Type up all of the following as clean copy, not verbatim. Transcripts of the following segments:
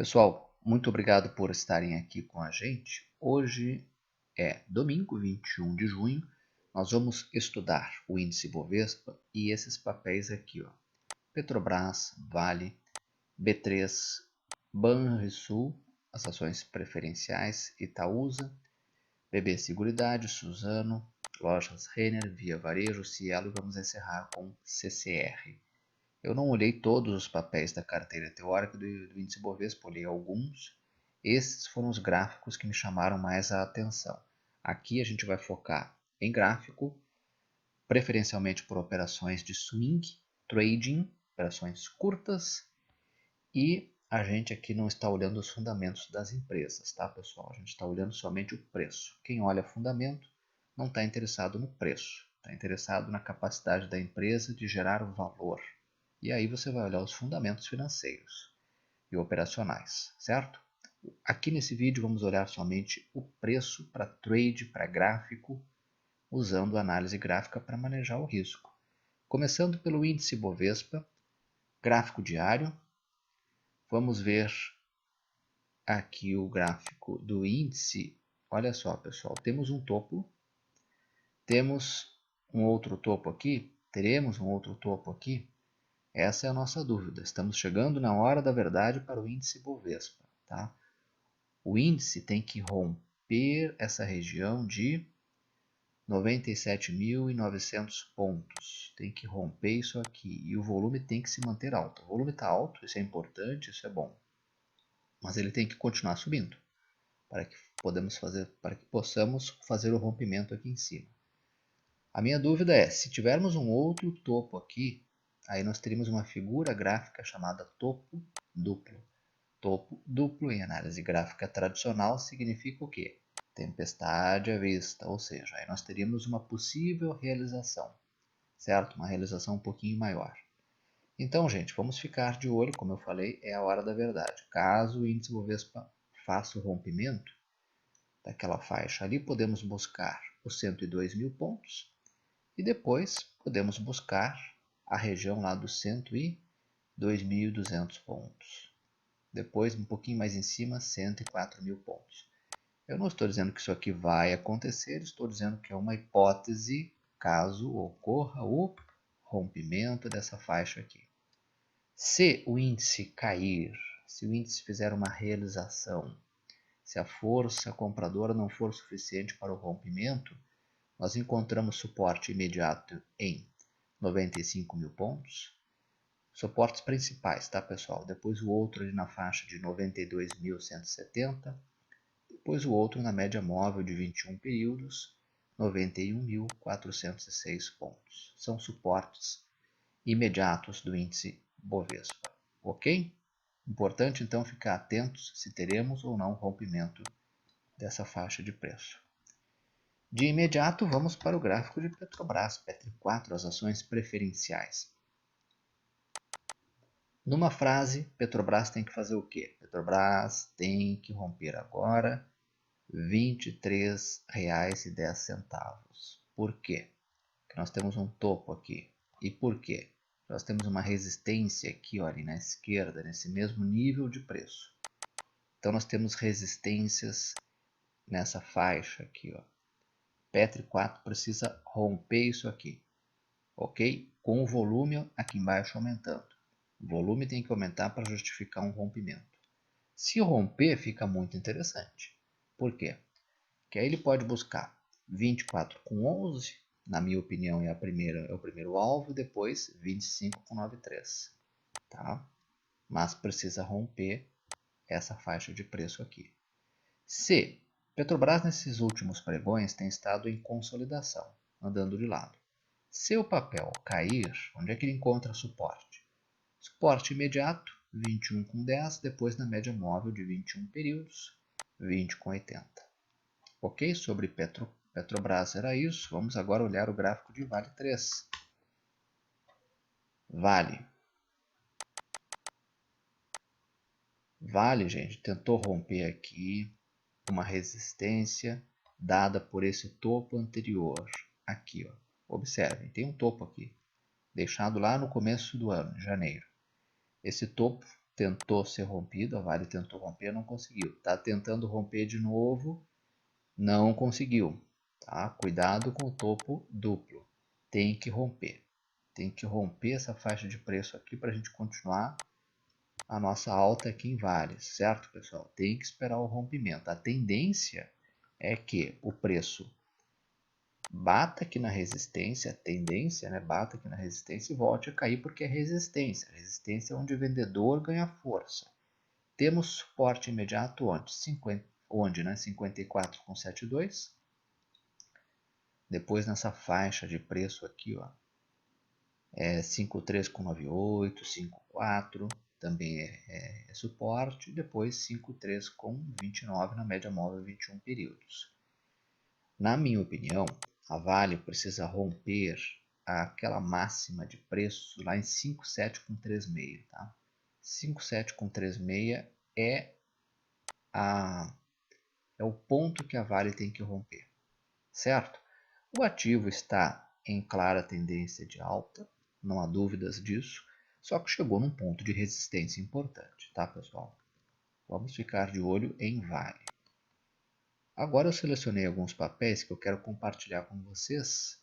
Pessoal, muito obrigado por estarem aqui com a gente. Hoje é domingo, 21 de junho. Nós vamos estudar o índice Bovespa e esses papéis aqui, ó. Petrobras, Vale, B3, Banrisul, as ações preferenciais, Itaúsa, BB Seguridade, Suzano, Lojas Renner, Via Varejo, Cielo e vamos encerrar com CCR. Eu não olhei todos os papéis da carteira teórica do índice Bovespa, olhei alguns. Esses foram os gráficos que me chamaram mais a atenção. Aqui a gente vai focar em gráfico, preferencialmente por operações de swing, trading, operações curtas, e a gente aqui não está olhando os fundamentos das empresas, tá, pessoal? A gente está olhando somente o preço. Quem olha fundamento não está interessado no preço, está interessado na capacidade da empresa de gerar valor. E aí você vai olhar os fundamentos financeiros e operacionais, certo? Aqui nesse vídeo vamos olhar somente o preço para trade, para gráfico, usando análise gráfica para manejar o risco. Começando pelo índice Bovespa, gráfico diário, vamos ver aqui o gráfico do índice. Olha só, pessoal, temos um topo, temos um outro topo aqui, teremos um outro topo aqui. Essa é a nossa dúvida. Estamos chegando na hora da verdade para o índice Bovespa. Tá? O índice tem que romper essa região de 97.900 pontos. Tem que romper isso aqui. E o volume tem que se manter alto. O volume está alto, isso é importante, isso é bom. Mas ele tem que continuar subindo para que possamos fazer o rompimento aqui em cima. A minha dúvida é, se tivermos um outro topo aqui, aí nós teríamos uma figura gráfica chamada topo duplo. Topo duplo em análise gráfica tradicional significa o quê? Tempestade à vista, ou seja, aí nós teríamos uma possível realização, certo? Uma realização um pouquinho maior. Então, gente, vamos ficar de olho, como eu falei, é a hora da verdade. Caso o índice Bovespa faça o rompimento daquela faixa ali, podemos buscar os 102 mil pontos e depois podemos buscar a região lá dos 102.200 pontos. Depois, um pouquinho mais em cima, 104 mil pontos. Eu não estou dizendo que isso aqui vai acontecer, estou dizendo que é uma hipótese caso ocorra o rompimento dessa faixa aqui. Se o índice cair, se o índice fizer uma realização, se a força compradora não for suficiente para o rompimento, nós encontramos suporte imediato em 95 mil pontos. Suportes principais, tá, pessoal? Depois o outro ali na faixa de 92.170. Depois o outro na média móvel de 21 períodos, 91.406 pontos. São suportes imediatos do índice Bovespa, ok? Importante então ficar atentos se teremos ou não rompimento dessa faixa de preço. De imediato, vamos para o gráfico de Petrobras, Petri4, as ações preferenciais. Numa frase, Petrobras tem que fazer o quê? Petrobras tem que romper agora R$ 23,10. Por quê? Porque nós temos um topo aqui. E por quê? Nós temos uma resistência aqui, olha, na esquerda, nesse mesmo nível de preço. Então nós temos resistências nessa faixa aqui, ó. Petri4 precisa romper isso aqui, ok? Com o volume aqui embaixo aumentando. O volume tem que aumentar para justificar um rompimento. Se romper, fica muito interessante. Por quê? Porque aí ele pode buscar 24,11, na minha opinião é o primeiro alvo, e depois 25,93, tá? Mas precisa romper essa faixa de preço aqui. Se Petrobras nesses últimos pregões tem estado em consolidação, andando de lado. Se o papel cair, onde é que ele encontra suporte? Suporte imediato, 21,10, depois na média móvel de 21 períodos, 20,80. Ok? Sobre Petrobras era isso. Vamos agora olhar o gráfico de Vale 3. Vale, gente, tentou romper aqui uma resistência dada por esse topo anterior. Aqui, ó. Observem, tem um topo aqui, deixado lá no começo do ano, janeiro. Esse topo tentou ser rompido, a Vale tentou romper, não conseguiu. Está tentando romper de novo, não conseguiu. Tá? Cuidado com o topo duplo. Tem que romper. Tem que romper essa faixa de preço aqui para a gente continuar a nossa alta aqui em Vale, certo, pessoal? Tem que esperar o rompimento. A tendência é que o preço bata aqui na resistência, a tendência, né, bata aqui na resistência e volte a cair porque é resistência. Resistência é onde o vendedor ganha força. Temos suporte imediato onde? 54,72. Depois nessa faixa de preço aqui, ó, 53,98, 54, também é suporte. Depois 53,29 na média móvel 21 períodos. Na minha opinião, a Vale precisa romper aquela máxima de preço lá em 57,36, tá? 57,36 é o ponto que a Vale tem que romper, certo? O ativo está em clara tendência de alta, não há dúvidas disso, só que chegou num ponto de resistência importante, tá, pessoal? Vamos ficar de olho em Vale. Agora eu selecionei alguns papéis que eu quero compartilhar com vocês.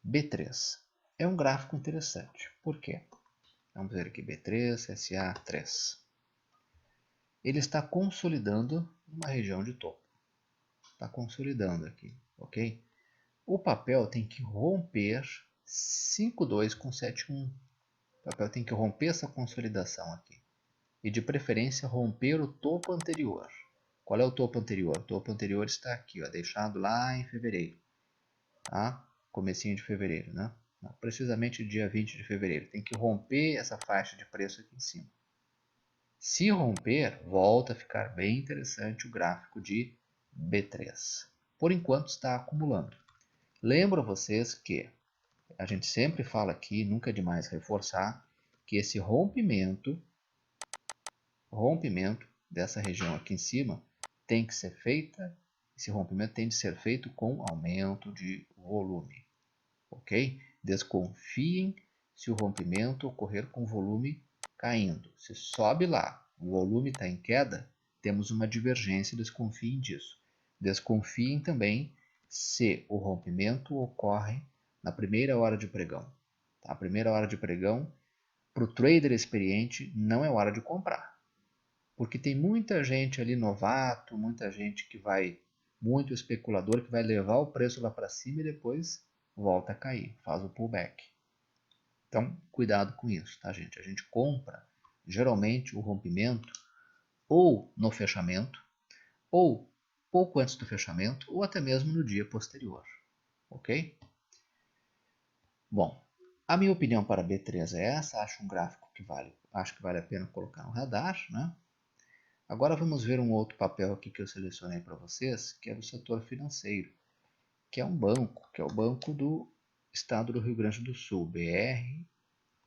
B3 é um gráfico interessante. Por quê? Vamos ver aqui, B3, SA3. Ele está consolidando uma região de topo. Está consolidando aqui, ok? O papel tem que romper 5,2 com 7,1. O papel tem que romper essa consolidação aqui. E de preferência romper o topo anterior. Qual é o topo anterior? O topo anterior está aqui, ó, deixado lá em fevereiro. Tá? Comecinho de fevereiro, né? Precisamente dia 20 de fevereiro. Tem que romper essa faixa de preço aqui em cima. Se romper, volta a ficar bem interessante o gráfico de B3. Por enquanto está acumulando. Lembro a vocês que a gente sempre fala aqui, nunca é demais reforçar, que esse rompimento dessa região aqui em cima tem que ser feita, esse rompimento tem de ser feito com aumento de volume, ok? Desconfiem se o rompimento ocorrer com volume caindo. Se sobe lá, o volume está em queda, temos uma divergência, desconfiem disso. Desconfiem também se o rompimento ocorre na primeira hora de pregão. A primeira hora de pregão, para o trader experiente, não é hora de comprar. Porque tem muita gente ali novato, muita gente que vai, muito especulador, que vai levar o preço lá para cima e depois volta a cair, faz o pullback. Então, cuidado com isso, tá, gente? A gente compra, geralmente, o rompimento ou no fechamento, ou pouco antes do fechamento, ou até mesmo no dia posterior, ok? Bom, a minha opinião para B3 é essa, acho um gráfico que acho que vale a pena colocar no radar, né? Agora vamos ver um outro papel aqui que eu selecionei para vocês, que é do setor financeiro, que é um banco, que é o Banco do Estado do Rio Grande do Sul,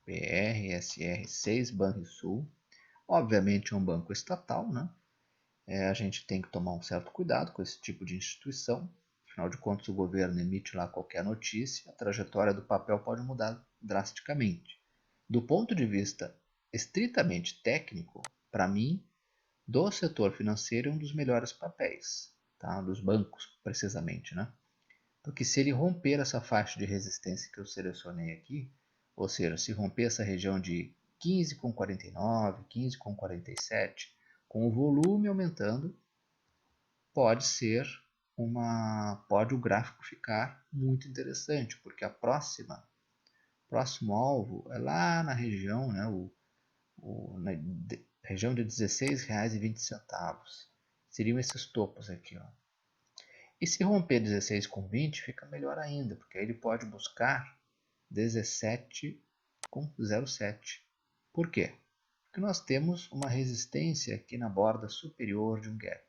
BRSR6 Banrisul. Obviamente é um banco estatal, né? A gente tem que tomar um certo cuidado com esse tipo de instituição. Afinal de contas, o governo emite lá qualquer notícia, a trajetória do papel pode mudar drasticamente. Do ponto de vista estritamente técnico, para mim, do setor financeiro é um dos melhores papéis, tá? Dos bancos, precisamente, né? Porque se ele romper essa faixa de resistência que eu selecionei aqui, ou seja, se romper essa região de 15,49, 15,47, com o volume aumentando, pode o gráfico ficar muito interessante, porque próximo alvo é lá na região, né, na região de R$ 16,20. Seriam esses topos aqui, ó. E se romper 16,20 fica melhor ainda, porque aí ele pode buscar 17,07. Por quê? Porque nós temos uma resistência aqui na borda superior de um gap.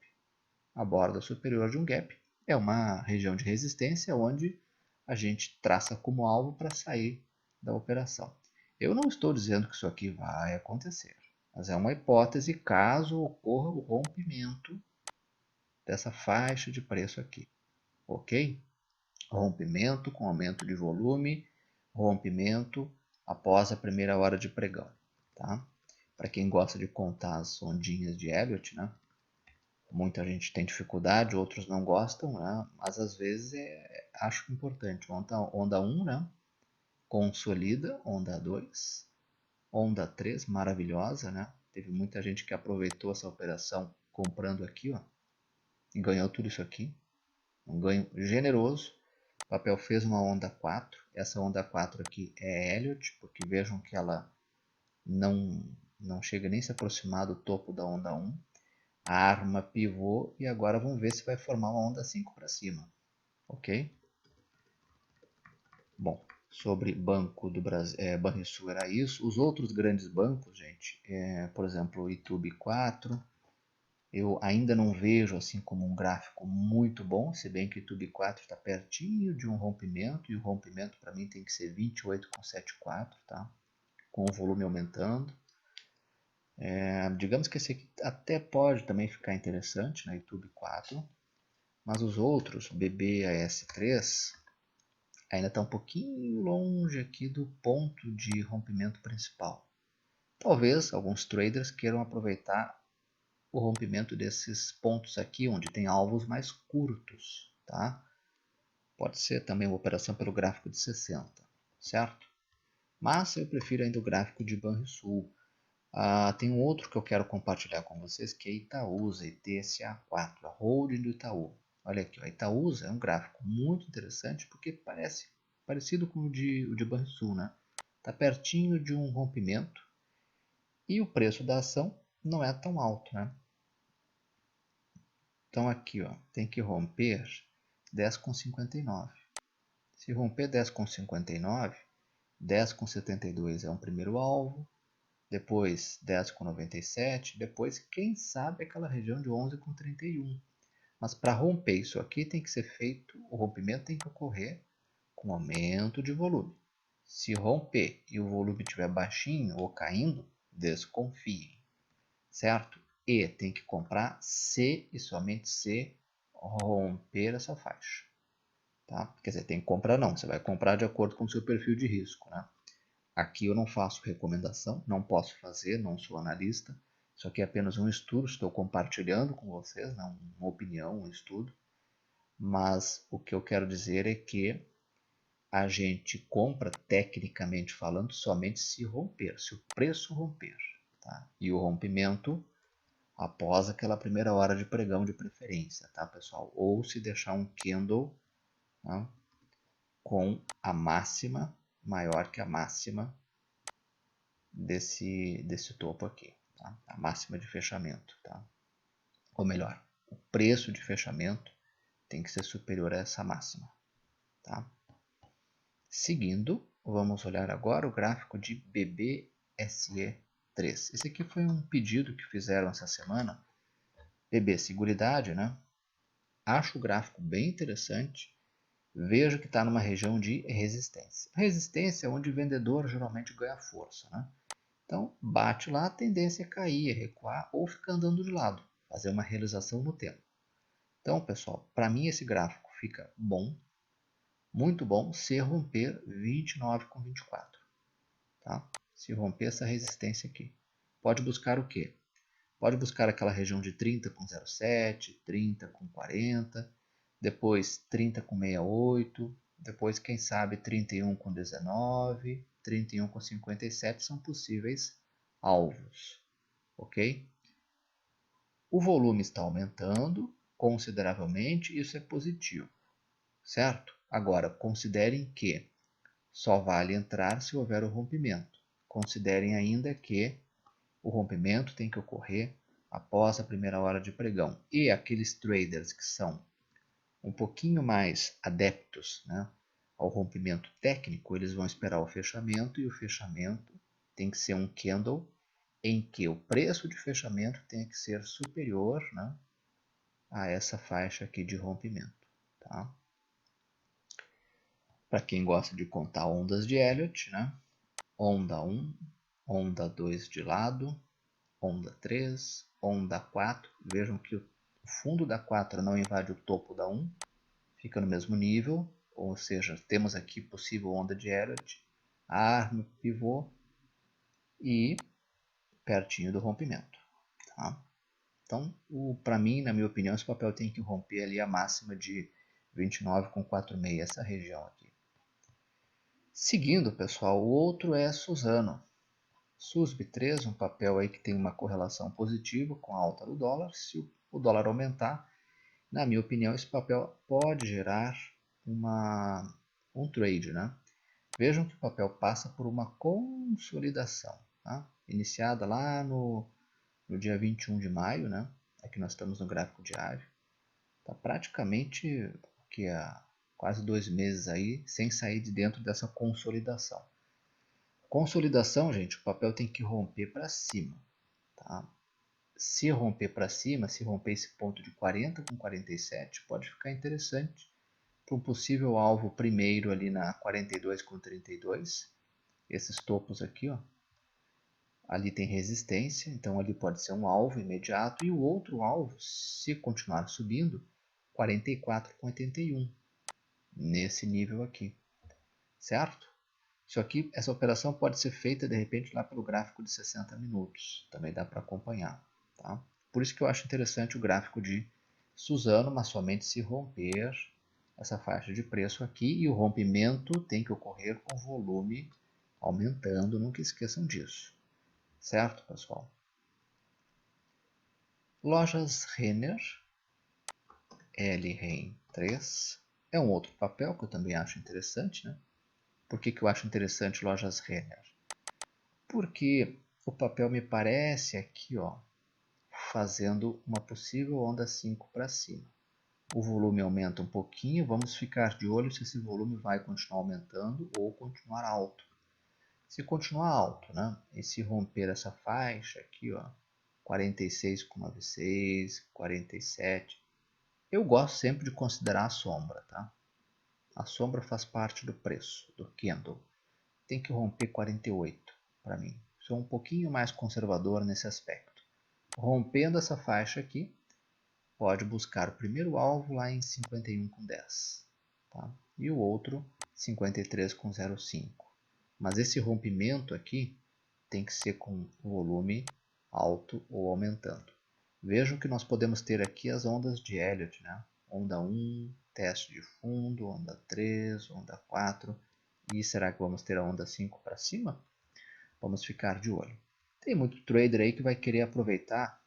A borda superior de um gap é uma região de resistência onde a gente traça como alvo para sair da operação. Eu não estou dizendo que isso aqui vai acontecer, mas é uma hipótese caso ocorra o rompimento dessa faixa de preço aqui, ok? Rompimento com aumento de volume, rompimento após a primeira hora de pregão, tá? para quem gosta de contar as ondinhas de Elliott, né? Muita gente tem dificuldade, outros não gostam, né? Mas às vezes acho importante. Onda 1, né? Consolida, onda 2, onda 3, maravilhosa, né? Teve muita gente que aproveitou essa operação comprando aqui, ó, e ganhou tudo isso aqui. Um ganho generoso. O papel fez uma onda 4. Essa onda 4 aqui é Elliott, porque vejam que ela não chega nem a se aproximar do topo da onda 1. A arma pivô e agora vamos ver se vai formar uma onda 5 para cima. Ok? Bom, sobre Banco do Brasil, Banrisul era isso. Os outros grandes bancos, gente, por exemplo, o Itube 4, eu ainda não vejo assim como um gráfico muito bom, se bem que o Itube 4 está pertinho de um rompimento, e o rompimento para mim tem que ser 28,74, tá? Com o volume aumentando. Digamos que esse aqui até pode também ficar interessante, na Itube 4, mas os outros, BBAS3, ainda está um pouquinho longe aqui do ponto de rompimento principal. Talvez alguns traders queiram aproveitar o rompimento desses pontos aqui, onde tem alvos mais curtos, tá? Pode ser também uma operação pelo gráfico de 60, certo? Mas eu prefiro ainda o gráfico de Banrisul. Tem um outro que eu quero compartilhar com vocês, que é Itaúsa, ITSA4, a holding do Itaú. Olha aqui, a Itaúsa é um gráfico muito interessante, porque parece parecido com o de Banrisul, né? Está pertinho de um rompimento e o preço da ação não é tão alto, né? Então aqui, ó, tem que romper 10,59. Se romper 10,59, 10,72 é um primeiro alvo, depois 10,97, depois quem sabe aquela região de 11,31. Mas para romper isso aqui tem que ser feito, o rompimento tem que ocorrer com aumento de volume. Se romper e o volume estiver baixinho ou caindo, desconfiem, certo? E tem que comprar se e somente se romper essa faixa. Tá? Quer dizer, tem que comprar não, você vai comprar de acordo com o seu perfil de risco. Né? Aqui eu não faço recomendação, não posso fazer, não sou analista. Isso aqui é apenas um estudo, estou compartilhando com vocês, né? Uma opinião, um estudo. Mas o que eu quero dizer é que a gente compra, tecnicamente falando, somente se romper, se o preço romper. Tá? E o rompimento após aquela primeira hora de pregão de preferência, tá, pessoal? Ou se deixar um candle, tá, com a máxima maior que a máxima desse topo aqui, tá? A máxima de fechamento, tá? Ou melhor, o preço de fechamento tem que ser superior a essa máxima, tá? Seguindo, vamos olhar agora o gráfico de BBSE3. Esse aqui foi um pedido que fizeram essa semana. BB Seguridade, né? Acho o gráfico bem interessante. Vejo que está numa região de resistência. Resistência é onde o vendedor geralmente ganha força, né? Então, bate lá, a tendência é cair, é recuar ou ficar andando de lado, fazer uma realização no tempo. Então, pessoal, para mim esse gráfico fica bom, muito bom, se romper 29,24. Tá? Se romper essa resistência aqui. Pode buscar o quê? Pode buscar aquela região de 30,07, 30,40, depois 30,68, depois quem sabe 31,19, 31,57 são possíveis alvos, ok? O volume está aumentando consideravelmente, isso é positivo, certo? Agora, considerem que só vale entrar se houver o rompimento. Considerem ainda que o rompimento tem que ocorrer após a primeira hora de pregão. E aqueles traders que são um pouquinho mais adeptos, né, ao rompimento técnico, eles vão esperar o fechamento, e o fechamento tem que ser um candle em que o preço de fechamento tem que ser superior, né, a essa faixa aqui de rompimento. Tá? Para quem gosta de contar ondas de Elliott, né, onda 1, onda 2 de lado, onda 3, onda 4. Vejam que o fundo da 4 não invade o topo da 1, fica no mesmo nível, ou seja, temos aqui possível onda de Elliott, a arma pivô, e pertinho do rompimento. Tá? Então, para mim, na minha opinião, esse papel tem que romper ali a máxima de 29,46, essa região aqui. Seguindo, pessoal, o outro é Suzano. SUSB3, um papel aí que tem uma correlação positiva com a alta do dólar. Se o dólar aumentar, na minha opinião, esse papel pode gerar um trade, né? Vejam que o papel passa por uma consolidação, tá? Iniciada lá no dia 21 de maio, né? Aqui nós estamos no gráfico diário. Está praticamente que há quase 2 meses aí sem sair de dentro dessa consolidação. Consolidação, gente, o papel tem que romper para cima, tá? Se romper para cima, se romper esse ponto de 40 com 47, pode ficar interessante para um possível alvo primeiro ali na 42 com 32. Esses topos aqui, ó, ali tem resistência, então ali pode ser um alvo imediato. E o outro alvo, se continuar subindo, 44 com 81, nesse nível aqui, certo? Isso aqui, essa operação pode ser feita de repente lá pelo gráfico de 60 minutos, também dá para acompanhar, tá? Por isso que eu acho interessante o gráfico de Suzano, mas somente se romper essa faixa de preço aqui, e o rompimento tem que ocorrer com volume aumentando, nunca esqueçam disso, certo, pessoal? Lojas Renner, LREN 3, é um outro papel que eu também acho interessante, né? Por que eu acho interessante Lojas Renner? Porque o papel me parece aqui, ó, fazendo uma possível onda 5 para cima. O volume aumenta um pouquinho, vamos ficar de olho se esse volume vai continuar aumentando ou continuar alto. Se continuar alto, né, e se romper essa faixa aqui, ó, 46,96, 47, eu gosto sempre de considerar a sombra, tá? A sombra faz parte do preço, do candle. Tem que romper 48 para mim. Sou um pouquinho mais conservador nesse aspecto. Rompendo essa faixa aqui, pode buscar o primeiro alvo lá em 51,10, tá? E o outro 53,05. Mas esse rompimento aqui tem que ser com volume alto ou aumentando. Vejam que nós podemos ter aqui as ondas de Elliott, né? Onda 1, teste de fundo, onda 3, onda 4. E será que vamos ter a onda 5 para cima? Vamos ficar de olho. Tem muito trader aí que vai querer aproveitar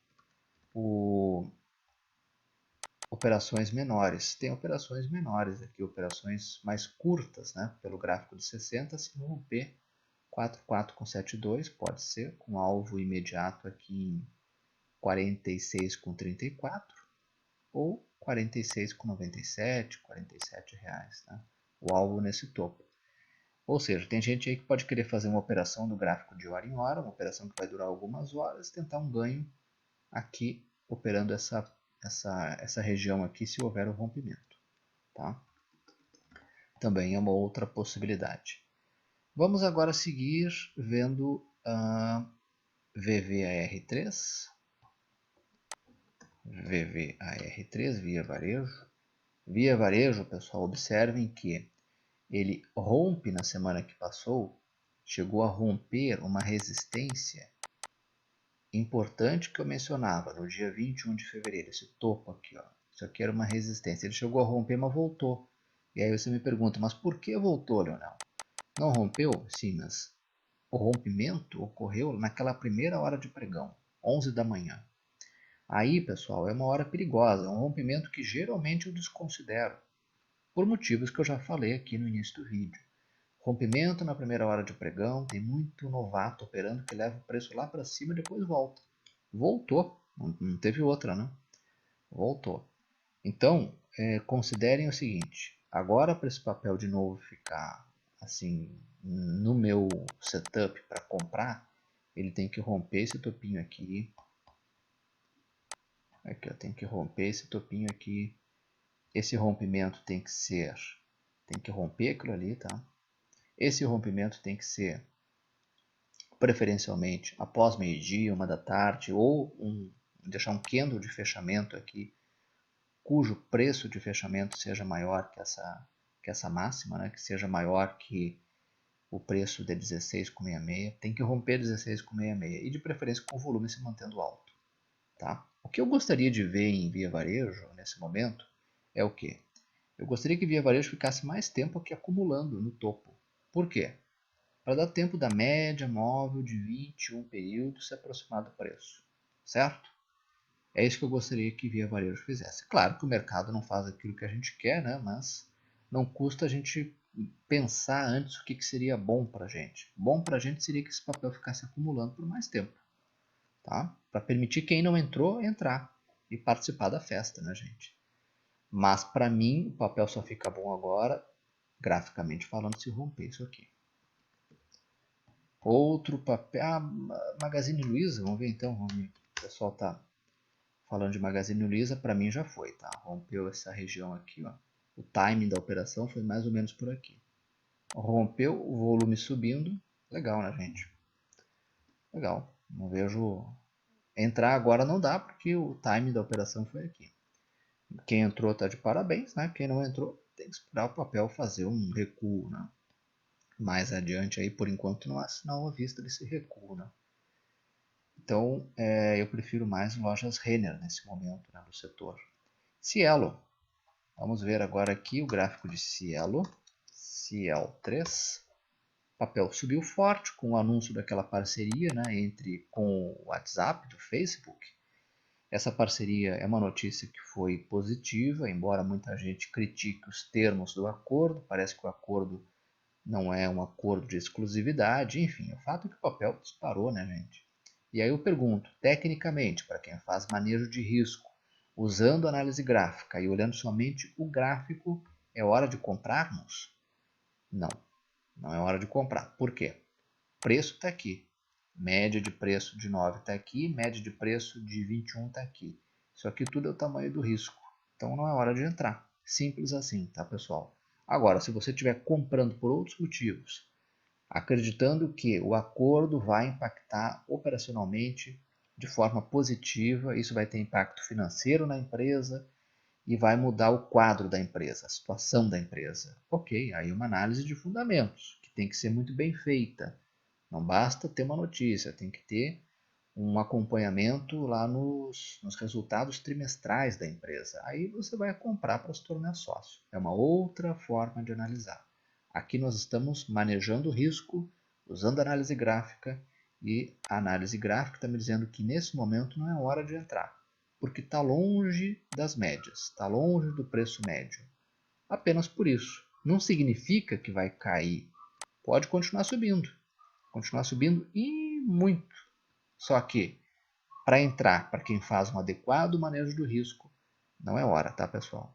operações menores. Tem operações menores aqui, operações mais curtas, né? Pelo gráfico de 60, se romper 44,72, pode ser, com alvo imediato aqui em 46,34 ou 46,97, R$ 47, né? O alvo nesse topo. Ou seja, tem gente aí que pode querer fazer uma operação do gráfico de hora em hora, uma operação que vai durar algumas horas, tentar um ganho aqui, operando essa região aqui, se houver o rompimento, tá? Também é uma outra possibilidade. Vamos agora seguir vendo a VVAR3. VVAR3, Via Varejo. Via Varejo, pessoal, observem que ele rompe na semana que passou, chegou a romper uma resistência importante que eu mencionava no dia 21 de fevereiro, esse topo aqui, ó. Isso aqui era uma resistência. Ele chegou a romper, mas voltou. E aí você me pergunta, mas por que voltou, Leonel? Não rompeu? Sim, mas o rompimento ocorreu naquela primeira hora de pregão, 11 da manhã. Aí, pessoal, é uma hora perigosa, é um rompimento que geralmente eu desconsidero, por motivos que eu já falei aqui no início do vídeo. Rompimento na primeira hora de pregão, tem muito novato operando que leva o preço lá para cima e depois volta. Voltou, não teve outra, né? Voltou. Então, considerem o seguinte, agora para esse papel de novo ficar assim no meu setup para comprar, ele tem que romper esse topinho aqui. Aqui, ó, tem que romper esse topinho aqui. Esse rompimento tem que romper aquilo ali, tá? Esse rompimento tem que ser preferencialmente após meio-dia, 1 da tarde, ou deixar um candle de fechamento aqui, cujo preço de fechamento seja maior que essa máxima, né? Que seja maior que o preço de 16,66, tem que romper 16,66 e de preferência com o volume se mantendo alto. Tá? O que eu gostaria de ver em Via Varejo nesse momento é o quê? Eu gostaria que Via Varejo ficasse mais tempo aqui acumulando no topo. Por quê? Para dar tempo da média móvel de 21 períodos se aproximar do preço, certo? É isso que eu gostaria que Via Varejo fizesse. Claro que o mercado não faz aquilo que a gente quer, né? Mas não custa a gente pensar antes o que seria bom para a gente. Bom para a gente seria que esse papel ficasse acumulando por mais tempo, tá? Para permitir quem não entrou entrar e participar da festa, né, gente? Mas para mim o papel só fica bom agora, graficamente falando, se romper isso aqui. Outro papel, Magazine Luiza, vamos ver então, o pessoal tá falando de Magazine Luiza, para mim já foi, tá? Rompeu essa região aqui, ó. O timing da operação foi mais ou menos por aqui. Rompeu, o volume subindo, legal, né, gente? Legal. Não vejo entrar agora não dá porque o timing da operação foi aqui. Quem entrou está de parabéns, né? Quem não entrou tem que esperar o papel fazer um recuo, né? Mais adiante aí, por enquanto não há sinal à vista desse recuo, né? Então, eu prefiro mais lojas Renner nesse momento, né, do setor. Cielo. Vamos ver agora aqui o gráfico de Cielo. Ciel3. O papel subiu forte com o anúncio daquela parceria, né, com o WhatsApp do Facebook. Essa parceria é uma notícia que foi positiva, embora muita gente critique os termos do acordo. Parece que o acordo não é um acordo de exclusividade. Enfim, o fato é que o papel disparou, né, gente? E aí eu pergunto, tecnicamente, para quem faz manejo de risco, usando análise gráfica e olhando somente o gráfico, é hora de comprarmos? Não, não é hora de comprar. Por quê? O preço está aqui. Média de preço de 9 está aqui, média de preço de 21 está aqui. Isso aqui tudo é o tamanho do risco. Então não é hora de entrar. Simples assim, tá, pessoal? Agora, se você estiver comprando por outros motivos, acreditando que o acordo vai impactar operacionalmente de forma positiva, isso vai ter impacto financeiro na empresa e vai mudar o quadro da empresa, a situação da empresa. Ok, aí uma análise de fundamentos, que tem que ser muito bem feita. Não basta ter uma notícia, tem que ter um acompanhamento lá nos resultados trimestrais da empresa. Aí você vai comprar para se tornar sócio. É uma outra forma de analisar. Aqui nós estamos manejando o risco, usando análise gráfica, e a análise gráfica está me dizendo que nesse momento não é hora de entrar, porque está longe das médias, está longe do preço médio. Apenas por isso. Não significa que vai cair. Pode continuar subindo e muito. Só que, para entrar, para quem faz um adequado manejo do risco, não é hora, tá, pessoal?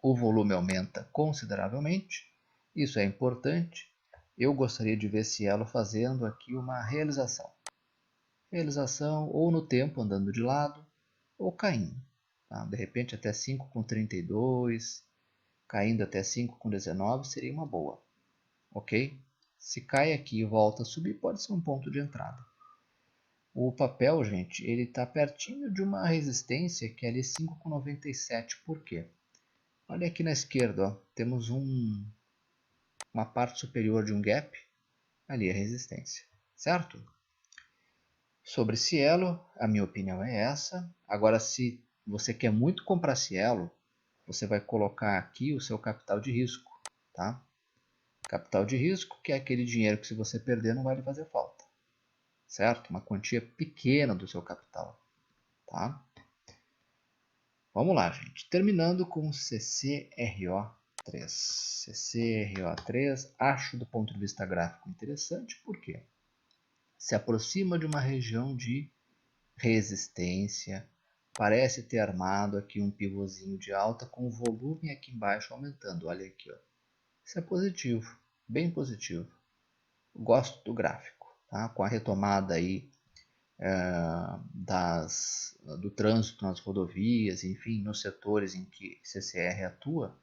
O volume aumenta consideravelmente, isso é importante. Eu gostaria de ver Cielo fazendo aqui uma realização. Realização ou no tempo andando de lado ou caindo. Tá? De repente até 5,32, caindo até 5,19 seria uma boa. Ok? Se cai aqui e volta a subir, pode ser um ponto de entrada. O papel, gente, ele está pertinho de uma resistência que é ali 5,97. Por quê? Olha aqui na esquerda, ó, temos uma parte superior de um gap, ali a resistência, certo? Sobre Cielo, a minha opinião é essa. Agora, se você quer muito comprar Cielo, você vai colocar aqui o seu capital de risco, tá? Capital de risco, que é aquele dinheiro que se você perder não vai lhe fazer falta, certo? Uma quantia pequena do seu capital, tá? Vamos lá, gente. Terminando com CCRO3. CCRO3, acho do ponto de vista gráfico interessante, porque se aproxima de uma região de resistência, parece ter armado aqui um pivôzinho de alta com o volume aqui embaixo aumentando. Olha aqui, ó. Isso é positivo, bem positivo. Gosto do gráfico, tá? Com a retomada aí do trânsito nas rodovias, enfim, nos setores em que CCR atua,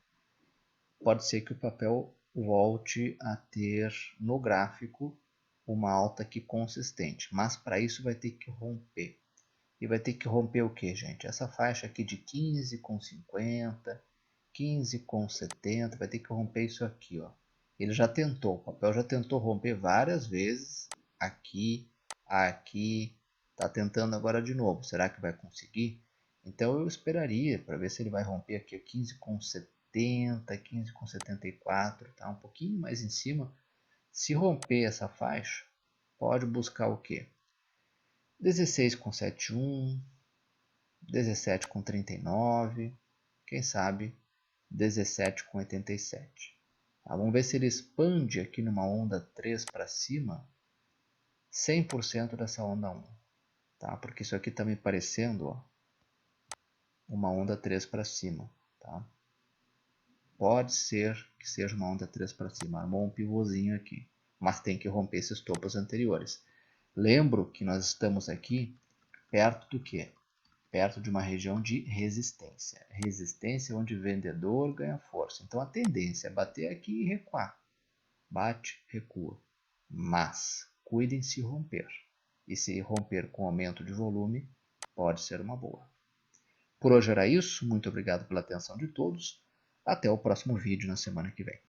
pode ser que o papel volte a ter no gráfico uma alta aqui consistente, mas para isso vai ter que romper. E vai ter que romper o que, gente? Essa faixa aqui de 15,50, 15,70, vai ter que romper isso aqui, ó. Ele já tentou, o papel já tentou romper várias vezes, aqui, aqui, está tentando agora de novo. Será que vai conseguir? Então eu esperaria para ver se ele vai romper aqui a 15,70, 15,74, tá? Um pouquinho mais em cima. Se romper essa faixa, pode buscar o quê? 16,71, 17,39, quem sabe 17,87. Tá, vamos ver se ele expande aqui numa onda 3 para cima 100% dessa onda 1. Tá? Porque isso aqui está me parecendo, ó, uma onda 3 para cima. Tá? Pode ser que seja uma onda 3 para cima. Armou um pivôzinho aqui. Mas tem que romper esses topos anteriores. Lembro que nós estamos aqui perto do quê? Perto de uma região de resistência. Resistência onde o vendedor ganha força. Então a tendência é bater aqui e recuar. Bate, recua. Mas cuidem se romper. E se romper com aumento de volume, pode ser uma boa. Por hoje era isso. Muito obrigado pela atenção de todos. Até o próximo vídeo na semana que vem.